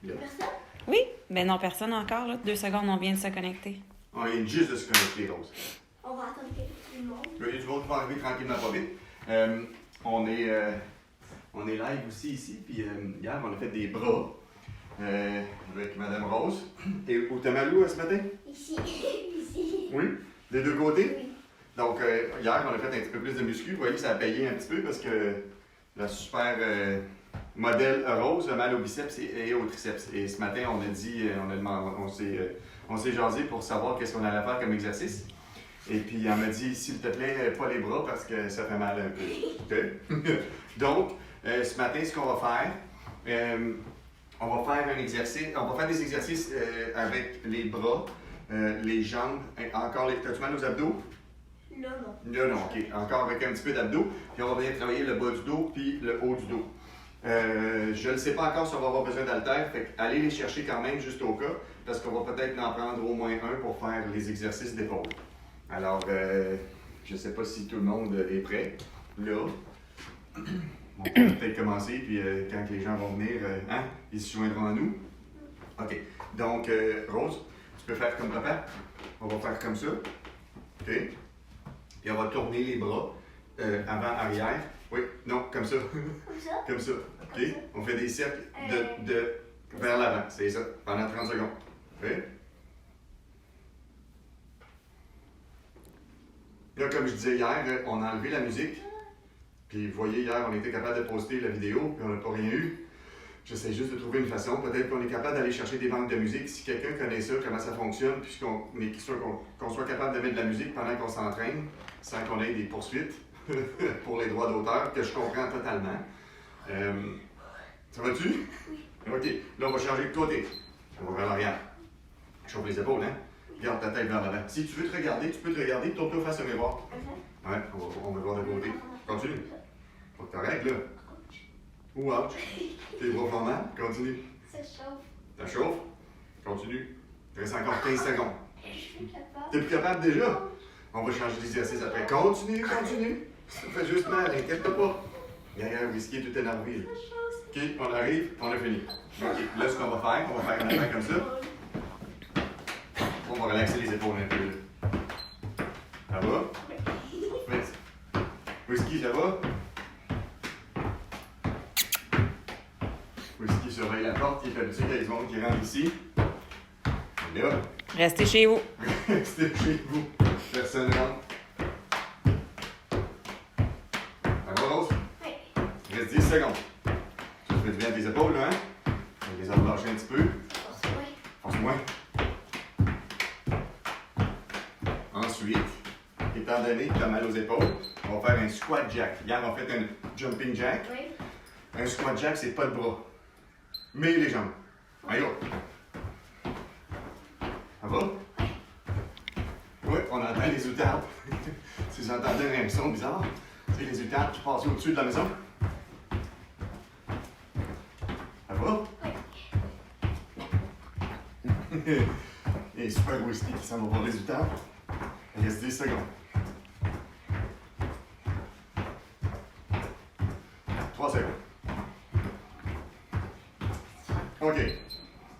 Là. Personne? Oui, mais non, personne encore. Là. 2 secondes, on vient de se connecter. On vient juste de se connecter, Rose. On va attendre que tout le monde. Il y a du monde qui va arriver tranquillement, pas vite. On est live aussi ici, puis hier, on a fait des bras avec Madame Rose. Et où t'es mal où ce matin? Ici. Ici. Oui? Des deux côtés? Oui. Donc, hier, on a fait un petit peu plus de muscu. Vous voyez, ça a payé un petit peu parce que la super modèle Rose a mal au biceps et au triceps. Et ce matin, on a dit, on s'est jasé pour savoir qu'est-ce qu'on allait faire comme exercice. Et puis, elle m'a dit, s'il te plaît, pas les bras parce que ça fait mal un peu. OK? Donc, ce matin, ce qu'on va faire, on va faire un exercice, on va faire des exercices avec les bras, les jambes, encore les. T'as-tu mal aux abdos? Non. Non, ok. Encore avec un petit peu d'abdos. Puis on va venir travailler le bas du dos puis le haut du dos. Je ne sais pas encore si on va avoir besoin d'haltères, fait allez les chercher quand même juste au cas, parce qu'on va peut-être en prendre au moins un pour faire les exercices d'épaule. Alors, je ne sais pas si tout le monde est prêt. Là, on peut peut-être commencer, puis quand les gens vont venir, ils se joindront à nous. OK. Donc, Rose, tu peux faire comme papa. On va faire comme ça. OK. Et on va tourner les bras avant, arrière. Oui, non, comme ça. Comme ça? Comme ça. OK. On fait des cercles vers l'avant. C'est ça. Pendant 30 secondes. OK. Là, comme je disais hier, on a enlevé la musique. Puis, vous voyez, hier, on était capable de poster la vidéo, puis on n'a pas rien eu. J'essaie juste de trouver une façon. Peut-être qu'on est capable d'aller chercher des banques de musique. Si quelqu'un connaît ça, comment ça fonctionne, puis qu'on soit capable de mettre de la musique pendant qu'on s'entraîne, sans qu'on ait des poursuites pour les droits d'auteur, que je comprends totalement. Ça va-tu? Oui. OK. Là, on va changer de côté. On va vers l'arrière. Chauffe les épaules, hein? Garde ta tête vers l'avant. Si tu veux te regarder, tu peux te regarder, tourne-toi face au miroir. Ouais, on va voir de côté. Continue. Faut que t'arrêtes, là. Ou ouch. Tes bras font mal. Continue. Ça chauffe. Ça chauffe. Continue. Il reste encore 15 secondes. Je suis capable. T'es plus capable déjà? On va changer d'exercice après. Continue. Ça fait juste mal, inquiète-toi pas. Derrière le whisky, tout énervé. Là. OK, on arrive, on a fini. OK, là, ce qu'on va faire un affaire comme ça. On va relaxer les épaules un peu. Là. Ça va? Vas-y. Whisky, ça va? Whisky surveille la porte, il est habitué qu'il y a des gens qui rentrent ici. Et là, Restez chez vous. restez chez vous. Personne rentre. Ça va, Rose? Oui. Il reste 10 secondes. Tu fais du bien à tes épaules, là, hein? On va les relâcher un petit peu. Force-moi. Force-moi. Ensuite, étant donné que tu as mal aux épaules, on va faire un squat jack. Hier, on a fait un jumping jack. Oui. Un squat jack, c'est pas de bras. Mais les jambes. Allez, hop. Ça va? Oui, on entend les outardes. Si vous entendez un son bizarre, c'est les outardes qui passent au-dessus de la maison. Ça va? Oui. Et super whisky qui s'en va voir les outardes. Il reste 10 secondes. 3 secondes. OK.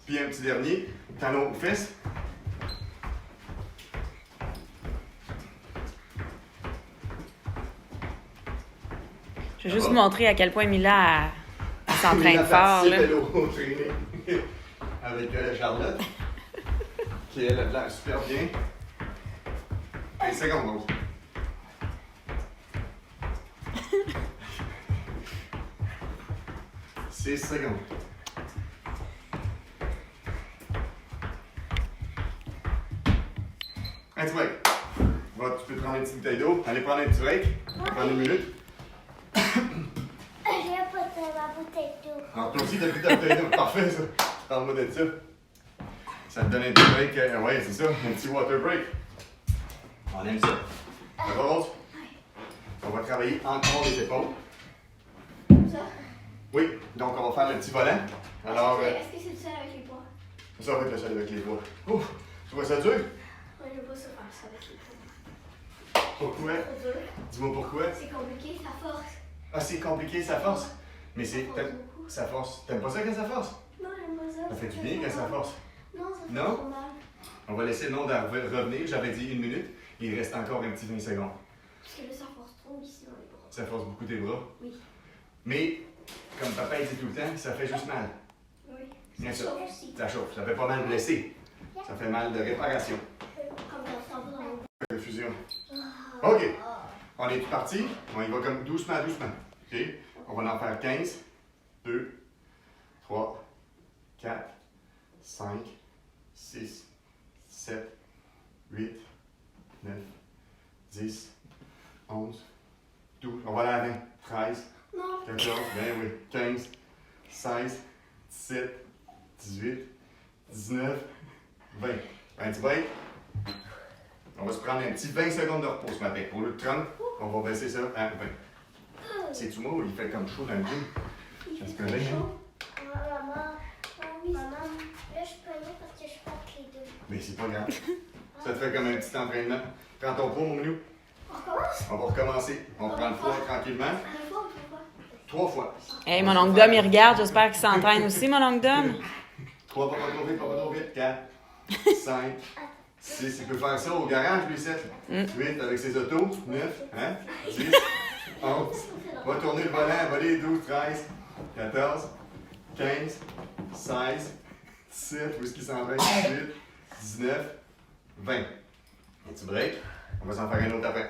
Puis un petit dernier. Talon aux fesses. Je vais juste vous montrer à quel point Mila elle s'entraîne fort. Là. Avec Charlotte, qui elle a l'air super bien. 1 seconde, Rose. Six secondes. Un petit break. Tu peux prendre une petite bouteille d'eau. Allez prendre un petit break. Prendre une minute. J'ai apporté ma bouteille d'eau. Alors, toi aussi, t'as pris ta bouteille d'eau. Parfait, ça. Parle-moi de ça. Ça te donne un petit break. Ouais, c'est ça. Un petit water break. On aime ça. Ça va, Rose? On va travailler encore les épaules. Comme ça. Oui, donc on va faire le petit volant. Alors, Est-ce que c'est le seul avec les poids? ça va être le seul avec les poids. Ouf, tu vois ça dur? Oui, je veux pas ça faire ça avec les poids. Pourquoi? C'est dur. Dis-moi pourquoi. C'est compliqué, ça force. Ah, c'est compliqué, ça force. Mais Ça c'est. force beaucoup. Ça force. T'aimes pas ça quand ça force? Non, j'aime pas ça. Ça fait du bien quand ça force. Non, ça fait Non? trop mal. On va laisser le monde revenir. J'avais dit 1 minute. Il reste encore un petit 20 secondes. Parce que là, ça force trop ici dans les bras. Ça force beaucoup tes bras. Oui. Mais, comme papa il dit tout le temps, ça fait juste mal. Oui. Bien Ça sûr. chauffe aussi. Ça chauffe. Ça fait pas mal blessé. Ça fait mal de réparation. Comme quand on s'en va dans les bras. Fusion. Ah. OK. On est parti. On y va comme doucement. OK? On va en faire 15, 2, 3, 4, 5, 6, 7, 8, 9, 10, 11, 12. On va aller à 20. 13, Non. 14, ben oui. 15, 16, 17, 18, 19, 20. Un petit break. On va se prendre un petit 20 secondes de repos ce matin. Au lieu de 30, on va baisser ça à 20. C'est-tu moi, il fait comme chaud dans le gym? Il Est-ce fait que là, chaud. hein? Maman, là, je peux aller parce que je porte les deux. Mais c'est pas grave. Ça te fait comme un petit entraînement. Prends ton pot, mon minou. On recommence? On va recommencer. On prend le poids tranquillement. Une fois ou deux fois? 3 fois. Hey, mon oncle Dom, il regarde. J'espère qu'il s'entraîne aussi, mon oncle Dom. 3, pas trop vite. 4, 5, 6. Il peut faire ça au garage, lui, 7. 8 avec ses autos. 9, hein? 10, 11. Va tourner le volant, voler 12, 13, 14, 15, 16, 17. Où est-ce qu'il s'entraîne? 18, 19, 20. Un petit break. On va s'en faire un autre après.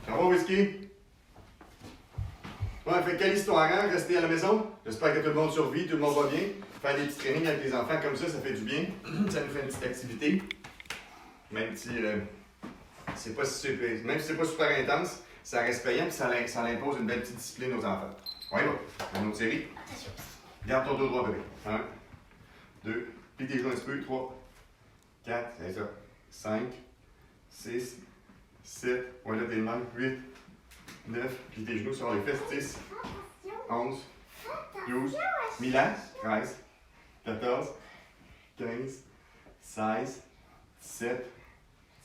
Ça va, Whisky? Ouais, fait quelle histoire, hein? Rester à la maison? J'espère que tout le monde survit, tout le monde va bien. Faire des petits trainings avec les enfants comme ça fait du bien. Ça nous fait une petite activité. Même si c'est pas super intense, ça reste payant et ça impose une belle petite discipline aux enfants. On y va. Une autre série. Attention. Garde ton dos droit, bébé. 1, 2, plie tes genoux un petit peu. 3, 4, c'est ça. 5, 6, 7, on va là tes mains. 8, 9, plie tes genoux sur les fesses. 10, 11, 12, Milan, 13, 14, 15, 16, 17,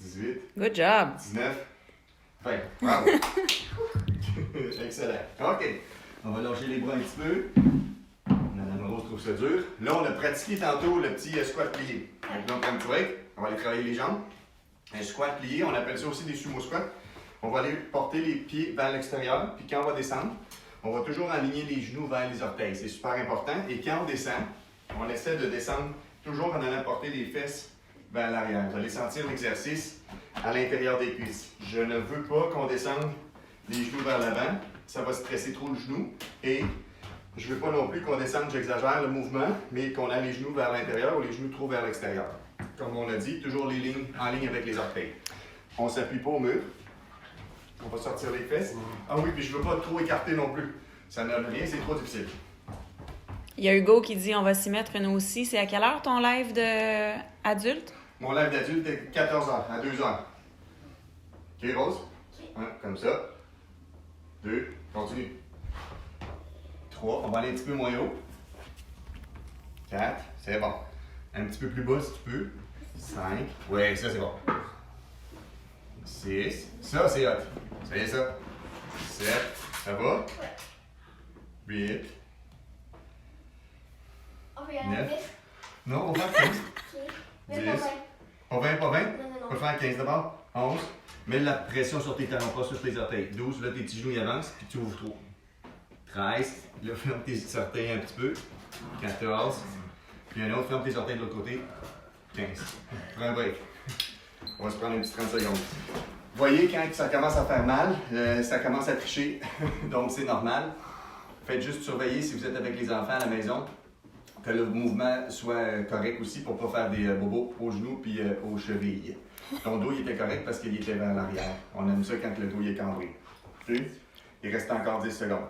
18, Good job. 19, 20. Bravo! Excellent. OK. On va lâcher les bras un petit peu. Madame Rose trouve ça dur. Là, on a pratiqué tantôt le petit squat plié. Donc, un petit break. On va aller travailler les jambes. Un squat plié, on appelle ça aussi des sumo squats. On va aller porter les pieds vers l'extérieur. Puis quand on va descendre, on va toujours aligner les genoux vers les orteils. C'est super important. Et quand on descend, on essaie de descendre toujours en allant porter les fesses vers l'arrière. Vous allez sentir l'exercice à l'intérieur des cuisses. Je ne veux pas qu'on descende les genoux vers l'avant. Ça va stresser trop le genou. Et je ne veux pas non plus qu'on descende, j'exagère le mouvement, mais qu'on a les genoux vers l'intérieur ou les genoux trop vers l'extérieur. Comme on l'a dit, toujours les lignes en ligne avec les orteils. On ne s'appuie pas au mur. On va sortir les fesses. Ah oui, puis je ne veux pas trop écarter non plus. Ça ne donne rien, c'est trop difficile. Il y a Hugo qui dit on va s'y mettre nous aussi. C'est à quelle heure ton live d'adulte? Mon live d'adulte est 14h, à 2h. OK, Rose? OK. Comme ça. 2, continue. 3, on va aller un petit peu moins haut. 4, c'est bon. Un petit peu plus bas si tu peux. 5, ouais, ça c'est bon. 6, ça c'est hot. C'est ça. 7, ça va? 8, On va y aller 9. vite. Non, on va faire 15. OK. Mais 10. pas 20. Pas 20, pas 20? Non, On va faire 15 d'abord. 11. Mets la pression sur tes talons, pas sur tes orteils. 12, là tes petits genoux ils avancent, puis tu ouvres trop. 13, là ferme tes orteils un petit peu. 14. Puis un autre, ferme tes orteils de l'autre côté. 15. Prends un break. On va se prendre une petite 30 secondes. Vous voyez, quand ça commence à faire mal, ça commence à tricher, donc c'est normal. Faites juste surveiller si vous êtes avec les enfants à la maison, que le mouvement soit correct aussi pour ne pas faire des bobos aux genoux puis aux chevilles. Ton dos il était correct parce qu'il était vers l'arrière. On aime ça quand le dos il est cambré. Okay? Il reste encore 10 secondes.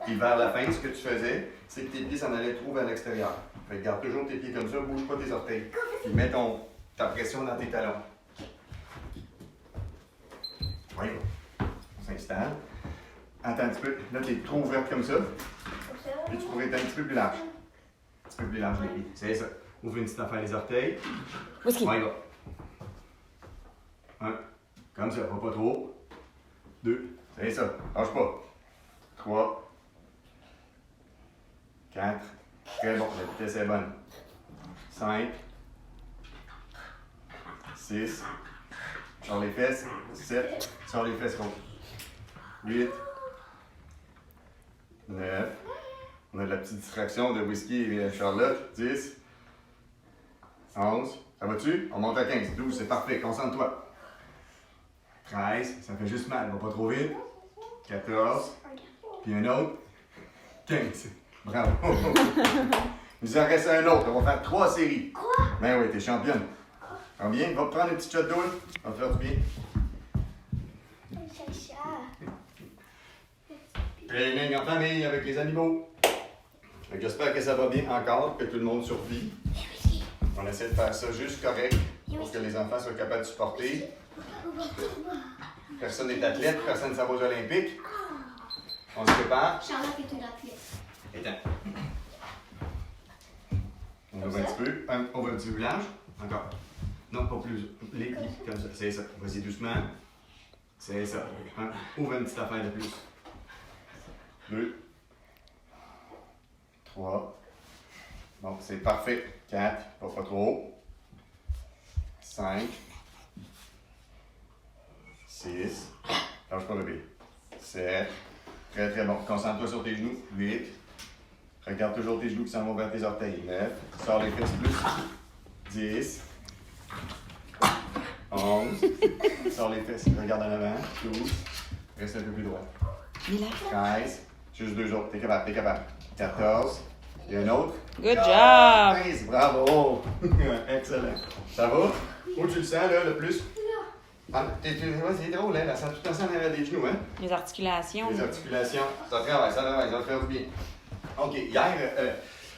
Puis vers la fin, ce que tu faisais, c'est que tes pieds s'en allaient trop vers l'extérieur. Fait que garde toujours tes pieds comme ça, bouge pas tes orteils. Puis mets ta pression dans tes talons. Oui, on s'installe. Attends un petit peu. Là, tu es trop ouverte comme ça. Comme ça. Puis tu pourrais être un petit peu plus large. Un petit peu plus large les pieds. C'est ça. Ouvre une petite affaire les orteils. Whisky. On y va. 1. Comme ça, pas trop haut. 2. C'est ça. Lâche pas. 3. 4. Très bon. La vitesse est bonne. 5, 6, sur les fesses, 7, sur les fesses rondes, 8, 9, on a de la petite distraction de whisky et Charlotte, 10, 11, ça va-tu? On monte à 15, 12, c'est parfait, concentre-toi. 13, ça fait juste mal, va pas trop vite. 14, puis un autre. 15. Bravo. Il nous en reste un autre. On va faire 3 séries. Quoi? Ben oui, t'es championne. Va bien, va prendre une petite shot d'eau. Ça va te faire du bien. Chacha. Training en famille avec les animaux. J'espère que ça va bien encore, que tout le monde survit. On essaie de faire ça juste correct pour que les enfants soient capables de supporter. Personne n'est athlète, personne ne s'en va aux Olympiques. On se prépare. Charlotte est une athlète. Éteins. On ouvre un petit peu. On ouvre un petit village. Encore. Non, pas plus. Les comme ça. C'est ça. Vas-y doucement. C'est ça. Ouvre une petite affaire de plus. 2. 3. Bon, c'est parfait. 4. Pas trop haut. 5. 6. Lâche pas le bébé. 7. Très très bon. Concentre-toi sur tes genoux. 8. Regarde toujours tes genoux qui s'en vont vers tes orteils. 9. Sors les fesses plus. 10. 11. Sors les fesses. Regarde en avant. 12. Reste un peu plus droit. 13. Juste 2 autres. T'es capable, t'es capable. 14. Et un autre. Good job! 15. Bravo! Excellent. Ça va? Où tu le sens, là, le plus? Ah, c'est drôle, hein? La sent tout ensemble derrière des genoux, hein? Les articulations. Les articulations. Ça travaille, ça va faire du bien. OK, hier,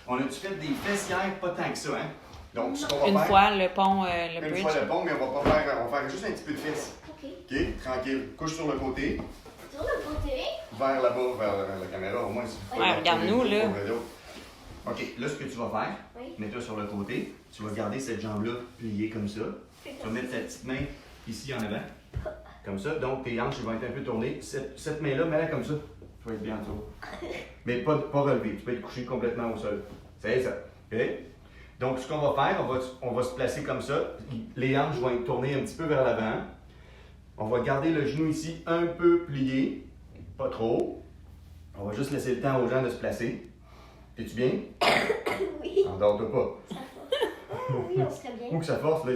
on a-tu fait des fesses hier? Pas tant que ça, hein? Donc, ce qu'on va Une faire... fois le pont, le Une bridge. fois le pont, mais on va pas faire... On va faire juste un petit peu de fesses. Ok. OK? Tranquille. Couche sur le côté. Sur le côté. Vers là-bas, vers la caméra, au moins. Ouais, regarde-nous, là. OK, là, ce que tu vas faire, Oui. mets-toi sur le côté. Tu vas garder cette jambe-là pliée comme ça. Tu vas mettre ta petite main ici en avant. Comme ça. Donc, tes hanches vont être un peu tournées. Cette main-là, mets-la comme ça. Tu vas être bien en dessous. Mais pas relevé. Tu peux être couché complètement au sol. C'est ça. OK? Donc, ce qu'on va faire, on va se placer comme ça. Les hanches vont être tournées un petit peu vers l'avant. On va garder le genou ici un peu plié. Pas trop. On va juste laisser le temps aux gens de se placer. Es-tu bien? Oui. Endors-toi pas. Oui, on serait bien. Ou que ça force, là,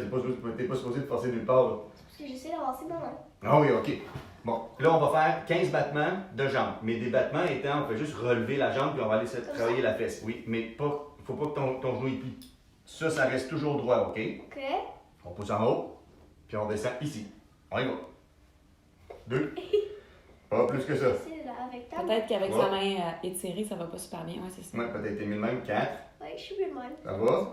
t'es pas supposé de forcer nulle part. Là. Parce que j'essaie d'avancer ma main. Ah oui, OK. Bon, là, on va faire 15 battements de jambes. Mais des battements étant, on fait juste relever la jambe puis on va aller travailler la fesse. Oui, mais pas, faut pas que ton genou il plie. Ça reste toujours droit, OK? Ok. On pousse en haut, puis on descend ici. On y va. 2. Pas plus que ça. C'est là, avec ta main. Peut-être qu'avec Ouais. sa main étirée, ça va pas super bien. Ouais, c'est ça. Ouais, peut-être t'es mieux de même. 4. Oui, je suis bien mal. Ça va?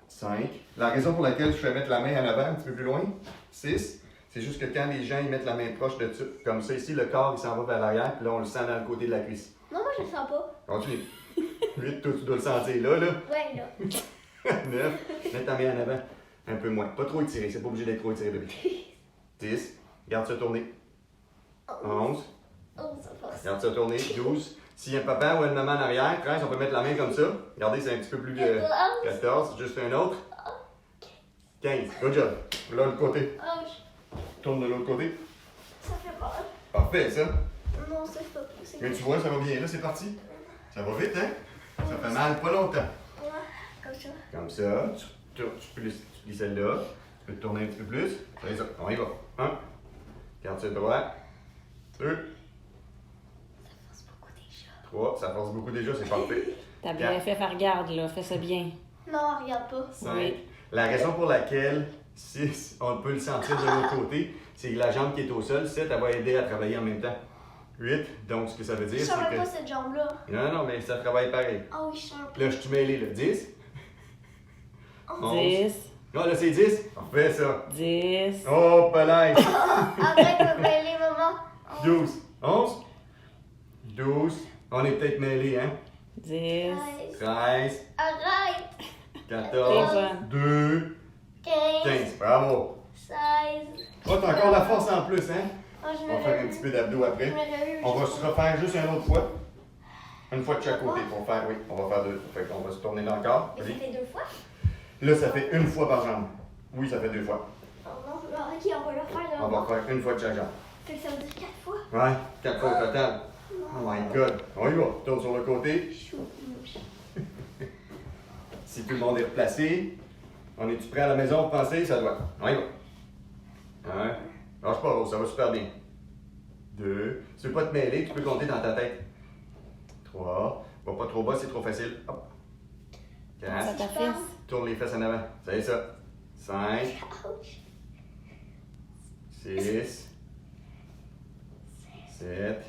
5. La raison pour laquelle je fais mettre la main en avant un petit peu plus loin, 6. C'est juste que quand les gens ils mettent la main proche de dessus, comme ça ici, le corps il s'en va vers l'arrière, puis là on le sent dans le côté de la cuisse. Non, moi je le sens pas. Continue. 8, toi tu dois le sentir là, là. Ouais, là. 9. Mets ta main en avant. Un peu moins. Pas trop étiré, c'est pas obligé d'être trop étiré, bébé. 10. Garde ça tourner. 11. Oh, ça passe. Garde ça tourner. 12. S'il y a un papa ou une maman en arrière, 13, on peut mettre la main comme ça. Regardez, c'est un petit peu plus. 14. Juste un autre. 15. Good job. Là, le côté. Ouch. Tourne de l'autre côté. Ça fait mal. Parfait, ça. Non, ça fait pas plus. Mais tu vois, ça va bien. Là, c'est parti. Ça va vite, hein? Ça fait mal pas longtemps. Ouais, comme ça. Comme ça. Tu plies celle-là. Tu peux te tourner un petit peu plus. C'est ça. On y va. 1. Garde ça droit. 2. Ça force beaucoup déjà. 3. Ça force beaucoup déjà, c'est parfait. T'as bien fait, faire garde, là. Fais ça bien. Non, regarde pas. 5. Oui. La raison pour laquelle 6, on peut le sentir de l'autre côté, c'est que la jambe qui est au sol, 7, elle va aider à travailler en même temps. 8, donc ce que ça veut dire, Je c'est sens même que. pas cette jambe-là. Non, mais ça travaille pareil. Ah oui, je sens un peu. Là, je suis mêlé, là. 10. 11. 10, Non, là, c'est 10. Parfait, ça. 10, Oh, palais. Arrête de me mêler, maman. 12. 11. 12. On est peut-être mêlés, hein? 10, 13. Arrête. 14. bonne. 2. 15. 15. Bravo. 16. Oh, t'as encore la force en plus, hein? Oh, je On va faire un petit peu d'abdos après. On va se refaire juste une autre fois. Une fois de chaque côté pour faire, oui, on va faire 2. Fait qu'on va se tourner dans le corps. Et ça Vas-y. fait 2 fois? Là, ça fait une fois par jambe. Oui, ça fait 2 fois. Oh non, ok, on va le faire là. On va faire une fois de chaque jambe. Fait que ça veut dire 4 fois. Ouais, 4 fois au total. Oh my god. On y va. Tourne sur le côté. Si tout le monde est replacé, on est-tu prêt à la maison pour penser? Ça doit. On y va. 1. Lâche pas, Rose, ça va super bien. 2. Si tu veux pas te mêler, tu peux compter dans ta tête. 3. Va pas trop bas, c'est trop facile. Hop. Ça 4. t'affiche. Tourne les fesses en avant. C'est ça. 5. 6. 7.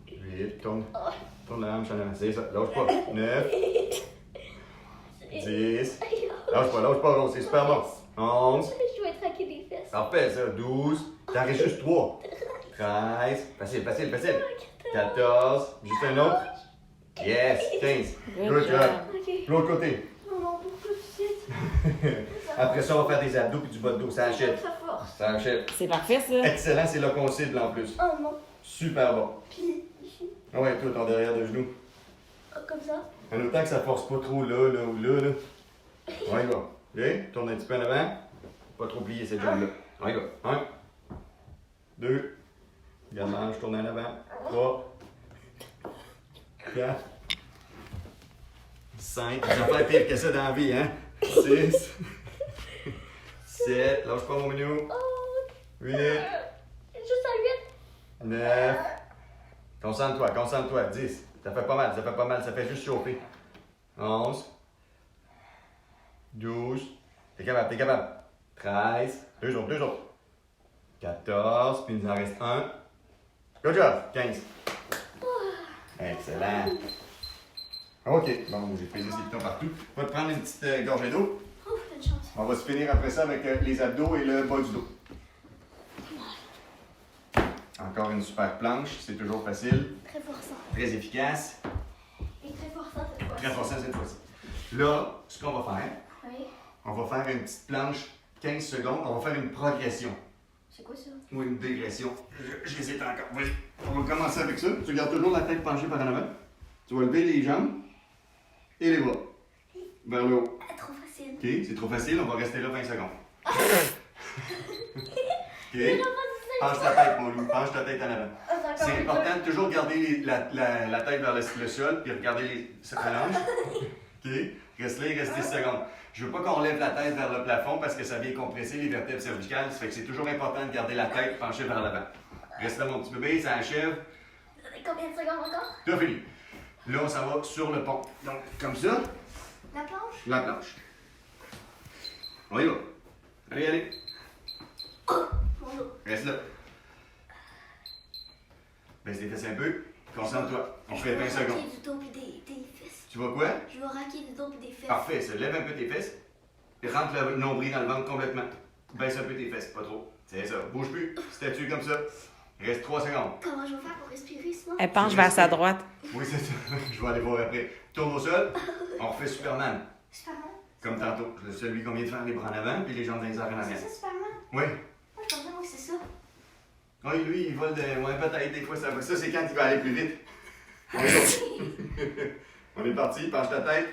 8. Tourne. Tourne la hanche en avant. C'est ça. Lâche pas. 9. 10. Lâche pas, Rose. C'est super bon. 11. Je vais traquer des fesses. Parfait, ça. 12. T'en restes juste 3. 13. Facile. 14. Juste un autre. Yes. 15. Good job. Ok. L'autre côté. Oh non, pourquoi tu sais? Après ça, on va faire des abdos puis du bas de dos. Ça achève. Ça force. Ça achève. C'est parfait, ça. Excellent, c'est là qu'on cible en plus. Oh non. Super bon. Puis ici. Ah ouais, toi, ton derrière de genou. Comme ça. En autant que ça force pas trop là ou là. On y va. OK? Tourne un petit peu en avant. Pas trop plier cette jambe-là. On y va. 1. 2. Regarde l'ange, tourne en avant. 3. 4. 5. Ça fait pire que ça dans la vie, hein? 6. 7. Lâche pas mon minou. Oh. 8. Juste à 8. 9. Concentre-toi. 10. Ça fait pas mal, ça fait juste chauffer. 11. 12. T'es capable. 13. Deux autres. 14. Puis il nous en reste un. Good job. 15. Excellent. OK. Bon, j'ai pesé ces pitons partout. On va te prendre une petite gorgée d'eau. Oh, t'as une chance. On va se finir après ça avec les abdos et le bas du dos. Encore une super planche. C'est toujours facile. Très forçant. Très efficace. Et très forçant cette fois. Très forçant cette fois-ci. Là, ce qu'on va faire, Oui. on va faire une petite planche 15 secondes. On va faire une progression C'est quoi ça? ou une dégression. J'hésite encore. Oui. On va commencer avec ça. Tu gardes toujours la tête penchée par en avant. Tu vas lever les jambes et les bras vers le haut. Ah, trop facile. OK? C'est trop facile. On va rester là 20 secondes. OK? Penche ta tête, mon loup. Penche ta tête en avant. Ah, C'est important de toujours garder la tête vers le sol puis regarder cette phalange. OK? Reste là, il reste 10 secondes. Je veux pas qu'on lève la tête vers le plafond parce que ça vient compresser les vertèbres cervicales. Ça fait que c'est toujours important de garder la tête penchée vers l'avant. Reste là, mon petit bébé, ça achève. Combien de secondes encore? T'as fini. Là, on s'en va sur le pont. Donc, comme ça, La planche? la planche. On y va. Allez. Mon dos. Reste là. Baisse les fesses un peu. Concentre-toi. On fait 20 Je vais secondes. raquer du dos pis des fesses. Tu vois quoi? Je vais raquer du dos pis des fesses. Parfait. Ça lève un peu tes fesses. Et rentre le nombril dans le ventre complètement. Baisse un peu tes fesses, pas trop. C'est ça. Bouge plus. Statue comme ça. Reste 3 secondes. Comment je vais faire pour respirer sinon? Elle penche vers sa droite. Oui, c'est ça. Je vais aller voir après. Tourne au sol. On refait Superman. Superman? Comme tantôt. Celui qu'on vient de faire les bras en avant puis les jambes dans les airs en C'est arrière. ça, Superman? Oui. Moi, je pensais que c'est ça. Oui, lui, il vole de. Ouais, peut-être des fois ça va. Ça, c'est quand il va aller plus vite. On est On est parti. Penche ta tête.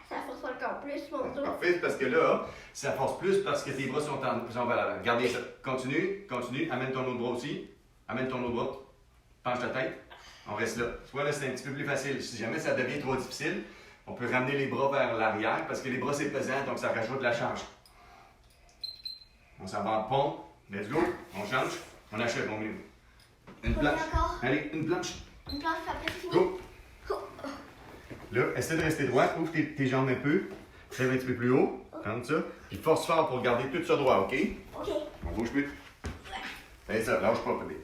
Ça force encore plus, mon dos. Parfait, c'est parce que là, ça force plus parce que tes bras sont vers l'avant. Gardez ça. Continue. Amène ton autre bras aussi. Amène ton autre bras. Penche ta tête. On reste là. Tu vois, là, c'est un petit peu plus facile. Si jamais ça devient trop difficile, on peut ramener les bras vers l'arrière parce que les bras, c'est pesant, donc ça rajoute de la charge. On s'en va en pont. Let's go. On change. On achève, mon mieux. Une Combien planche. encore? Allez, une planche. Une planche, puis après, c'est fini. Go. Là, essaie de rester droit. Ouvre tes jambes un peu. Lève un petit peu plus haut. Comme ça. Puis force fort pour garder tout ça droit, OK? OK. On bouge plus. Fais ça, lâche pas, bébé.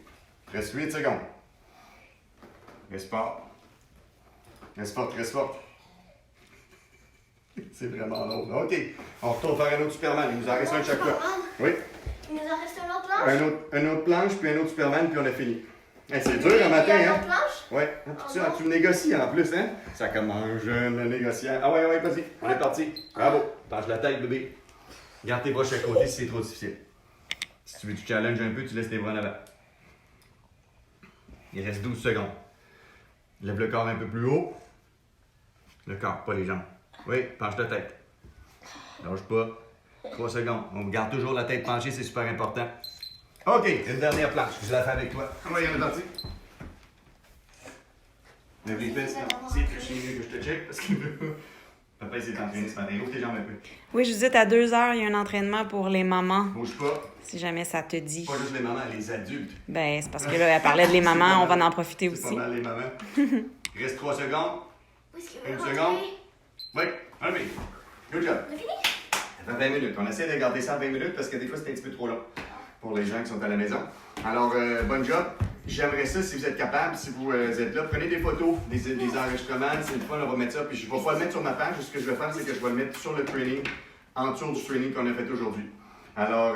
Reste 8 secondes. Reste fort. Reste fort. C'est vraiment long. OK. On retourne faire un autre Superman. Il nous en reste un de chaque fois. Superman? Oui. Il nous en reste une autre planche? Un autre planche, puis un autre Superman, puis on a fini. Hey, c'est dur le Il matin, y a une hein? autre planche? Ouais. Tu me négocies en plus, hein? Ça commence jeune, le négociant. Ah ouais, vas-y. On est parti. Bravo. Penche la tête, bébé. Garde tes bras de chaque côté si c'est trop difficile. Si tu veux tu challenges un peu, tu laisses tes bras en avant. Il reste 12 secondes. Lève le corps un peu plus haut. Le corps, pas les jambes. Oui, penche la tête. Lâche pas. 3 secondes. On garde toujours la tête penchée, c'est super important. OK, une dernière planche. Je la fais avec toi. Oui, on est parti. Lève les fesses. C'est mieux que je te check parce que papa il s'est entraîné ce matin. Ouvre tes jambes un peu. Oui, je vous dis, à 2h, il y a un entraînement pour les mamans, Bouge pas. si jamais ça te dit. Pas juste les mamans, les adultes. Ben, c'est parce que là, elle parlait de les mamans, on va en profiter C'est aussi. pas mal les mamans. Il reste 3 secondes. Où est-ce qu'il Une va seconde. rentrer? Oui, un minute. Good job. On a fini? Ça fait 20 minutes. On essaie de garder ça à 20 minutes parce que des fois, c'est un petit peu trop long pour les gens qui sont à la maison. Alors, bonne job. J'aimerais ça, si vous êtes capable, si vous êtes là, prenez des photos, des enregistrements. C'est une fois, on va mettre ça. Puis je ne vais pas le mettre sur ma page. Ce que je vais faire, c'est que je vais le mettre sur le training, en dessous du training qu'on a fait aujourd'hui. Alors,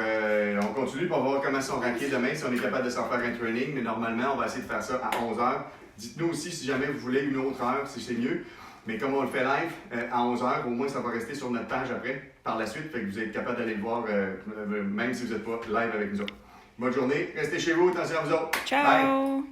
on continue pour voir comment sont rankés demain, si on est capable de s'en faire un training. Mais normalement, on va essayer de faire ça à 11h. Dites-nous aussi si jamais vous voulez une autre heure, si c'est mieux. Mais comme on le fait live, à 11h, au moins ça va rester sur notre page après, par la suite. Fait que vous êtes capable d'aller le voir, même si vous n'êtes pas live avec nous autres. Bonne journée, restez chez vous, attention à vous autres. Ciao! Bye.